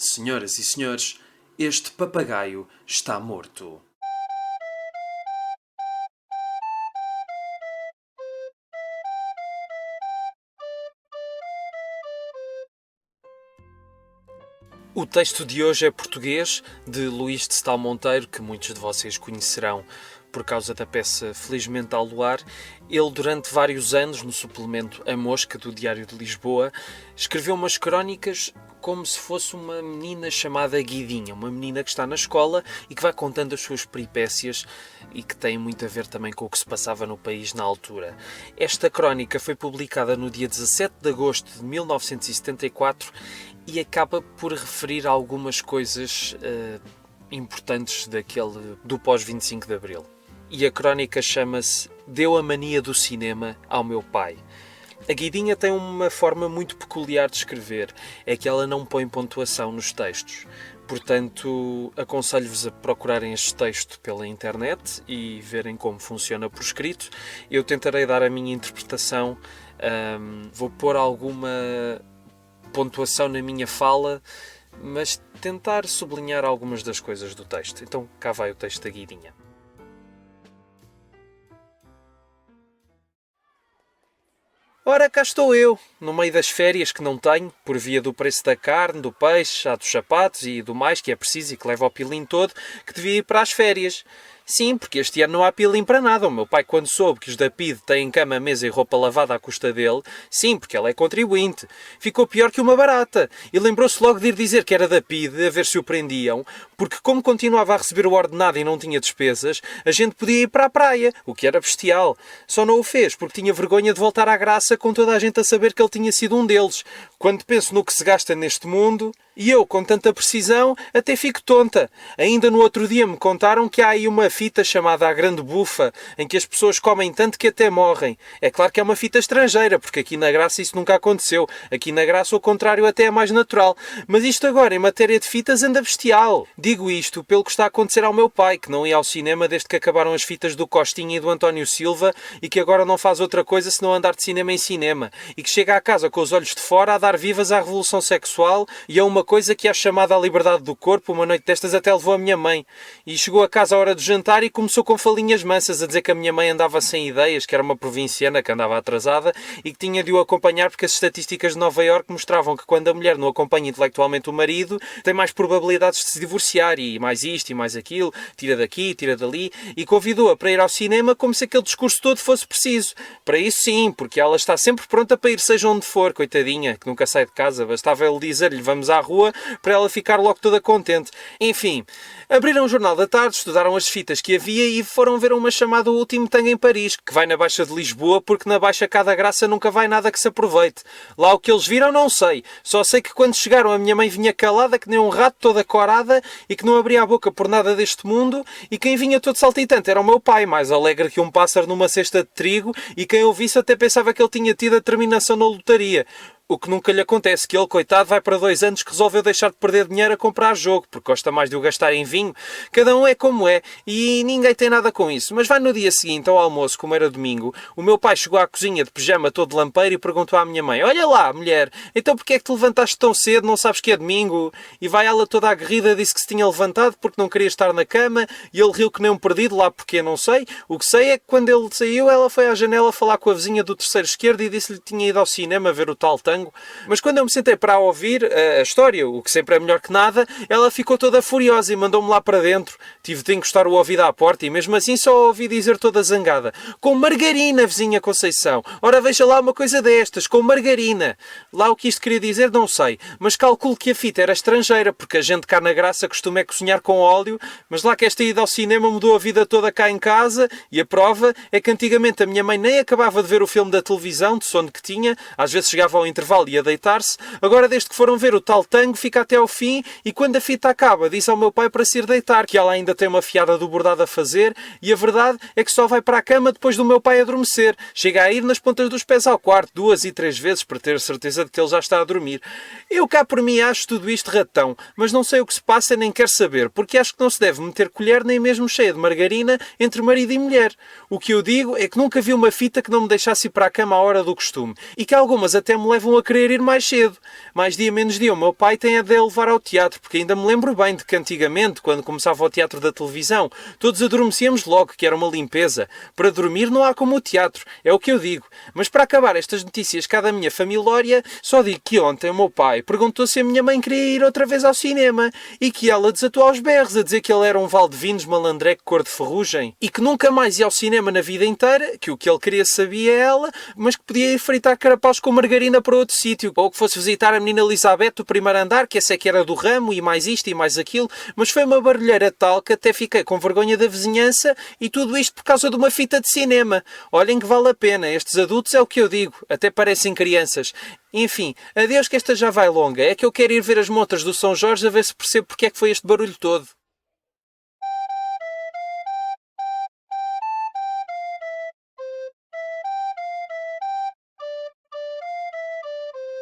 Senhoras e senhores, este papagaio está morto. O texto de hoje é português, de Luís de Setal Monteiro, que muitos de vocês conhecerão por causa da peça Felizmente ao Luar. Ele, durante vários anos, no suplemento A Mosca, do Diário de Lisboa, escreveu umas crónicas como se fosse uma menina chamada Guidinha, uma menina que está na escola e que vai contando as suas peripécias e que tem muito a ver também com o que se passava no país na altura. Esta crónica foi publicada no dia 17 de agosto de 1974 e acaba por referir algumas coisas importantes do pós-25 de Abril. E a crónica chama-se Deu a mania do cinema ao meu pai. A Guidinha tem uma forma muito peculiar de escrever, é que ela não põe pontuação nos textos. Portanto, aconselho-vos a procurarem este texto pela internet e verem como funciona por escrito. Eu tentarei dar a minha interpretação, vou pôr alguma pontuação na minha fala, mas tentar sublinhar algumas das coisas do texto. Então, cá vai o texto da Guidinha. Ora, cá estou eu, no meio das férias que não tenho, por via do preço da carne, do peixe, dos sapatos e do mais que é preciso e que leva o pilim todo, que devia ir para as férias. Sim, porque este ano não há pilim para nada. O meu pai, quando soube que os da PIDE têm cama, mesa e roupa lavada à custa dele, sim, porque ele é contribuinte, ficou pior que uma barata. E lembrou-se logo de ir dizer que era da PIDE, a ver se o prendiam, porque como continuava a receber o ordenado e não tinha despesas, a gente podia ir para a praia, o que era bestial. Só não o fez, porque tinha vergonha de voltar à graça com toda a gente a saber que ele tinha sido um deles. Quando penso no que se gasta neste mundo, e eu, com tanta precisão, até fico tonta. Ainda no outro dia me contaram que há aí uma fita chamada A Grande Bufa, em que as pessoas comem tanto que até morrem. É claro que é uma fita estrangeira, porque aqui na Graça isso nunca aconteceu. Aqui na Graça o contrário até é mais natural. Mas isto agora, em matéria de fitas, anda bestial. Digo isto pelo que está a acontecer ao meu pai, que não ia ao cinema desde que acabaram as fitas do Costinha e do António Silva, e que agora não faz outra coisa senão andar de cinema em cinema. E que chega à casa com os olhos de fora a dar vivas à revolução sexual e a uma coisa que é chamada a liberdade do corpo. Uma noite destas até levou a minha mãe. E chegou a casa à hora do jantar e começou com falinhas mansas a dizer que a minha mãe andava sem ideias, que era uma provinciana que andava atrasada e que tinha de o acompanhar porque as estatísticas de Nova Iorque mostravam que quando a mulher não acompanha intelectualmente o marido, tem mais probabilidades de se divorciar e mais isto e mais aquilo, tira daqui, tira dali, e convidou-a para ir ao cinema como se aquele discurso todo fosse preciso. Para isso sim, porque ela está sempre pronta para ir seja onde for, coitadinha, que nunca sai de casa, bastava ele dizer-lhe vamos à rua para ela ficar logo toda contente. Enfim, abriram o Jornal da Tarde, estudaram as fitas que havia e foram ver uma chamada O Último Tango em Paris, que vai na Baixa de Lisboa, porque na Baixa cá da Graça nunca vai nada que se aproveite. Lá o que eles viram não sei, só sei que quando chegaram a minha mãe vinha calada que nem um rato, toda corada, e que não abria a boca por nada deste mundo, e quem vinha todo saltitante era o meu pai, mais alegre que um pássaro numa cesta de trigo, e quem ouvisse até pensava que ele tinha tido a terminação na lotaria. O que nunca lhe acontece, que ele, coitado, vai para 2 anos que resolveu deixar de perder dinheiro a comprar jogo, porque gosta mais de o gastar em vinho. Cada um é como é, e ninguém tem nada com isso. Mas vai no dia seguinte, ao almoço, como era domingo, o meu pai chegou à cozinha de pijama todo lampeiro e perguntou à minha mãe: olha lá, mulher, então porquê é que te levantaste tão cedo, não sabes que é domingo? E vai ela toda aguerrida, disse que se tinha levantado porque não queria estar na cama, e ele riu que nem um perdido, lá porque não sei. O que sei é que quando ele saiu, ela foi à janela falar com a vizinha do terceiro esquerdo e disse-lhe que tinha ido ao cinema ver o tal tango. Mas quando eu me sentei para ouvir a história, o que sempre é melhor que nada, ela ficou toda furiosa e mandou-me lá para dentro. Tive de encostar o ouvido à porta e mesmo assim só ouvi dizer toda zangada: com margarina, vizinha Conceição. Ora, veja lá uma coisa destas, com margarina. Lá o que isto queria dizer não sei, mas calculo que a fita era estrangeira, porque a gente cá na Graça costuma cozinhar com óleo, mas lá que esta ida ao cinema mudou a vida toda cá em casa, e a prova é que antigamente a minha mãe nem acabava de ver o filme da televisão, de sono que tinha, às vezes chegava ao intervalo e ia deitar-se. Agora, desde que foram ver o tal tango, fica até ao fim e quando a fita acaba, diz ao meu pai para se ir deitar, que ela ainda tem uma fiada do bordado a fazer e a verdade é que só vai para a cama depois do meu pai adormecer. Chega a ir nas pontas dos pés ao quarto 2 e 3 vezes para ter certeza de que ele já está a dormir. Eu cá por mim acho tudo isto ratão, mas não sei o que se passa nem quero saber, porque acho que não se deve meter colher nem mesmo cheia de margarina entre marido e mulher. O que eu digo é que nunca vi uma fita que não me deixasse ir para a cama à hora do costume e que algumas até me levam a querer ir mais cedo. Mais dia menos dia o meu pai tem a de levar ao teatro, porque ainda me lembro bem de que antigamente, quando começava o teatro da televisão, todos adormecíamos logo, que era uma limpeza. Para dormir não há como o teatro, é o que eu digo. Mas para acabar estas notícias cá da minha família, só digo que ontem o meu pai perguntou se a minha mãe queria ir outra vez ao cinema e que ela desatou aos berros a dizer que ele era um valdevinos malandreco cor de ferrugem e que nunca mais ia ao cinema na vida inteira, que o que ele queria sabia ela, mas que podia ir fritar carapaus com margarina para outro sítio, ou que fosse visitar a menina Elizabeth do primeiro andar, que essa é que era do ramo, e mais isto e mais aquilo, mas foi uma barulheira tal que até fiquei com vergonha da vizinhança e tudo isto por causa de uma fita de cinema. Olhem que vale a pena, estes adultos é o que eu digo, até parecem crianças. Enfim, adeus que esta já vai longa, é que eu quero ir ver as montras do São Jorge a ver se percebo porque é que foi este barulho todo.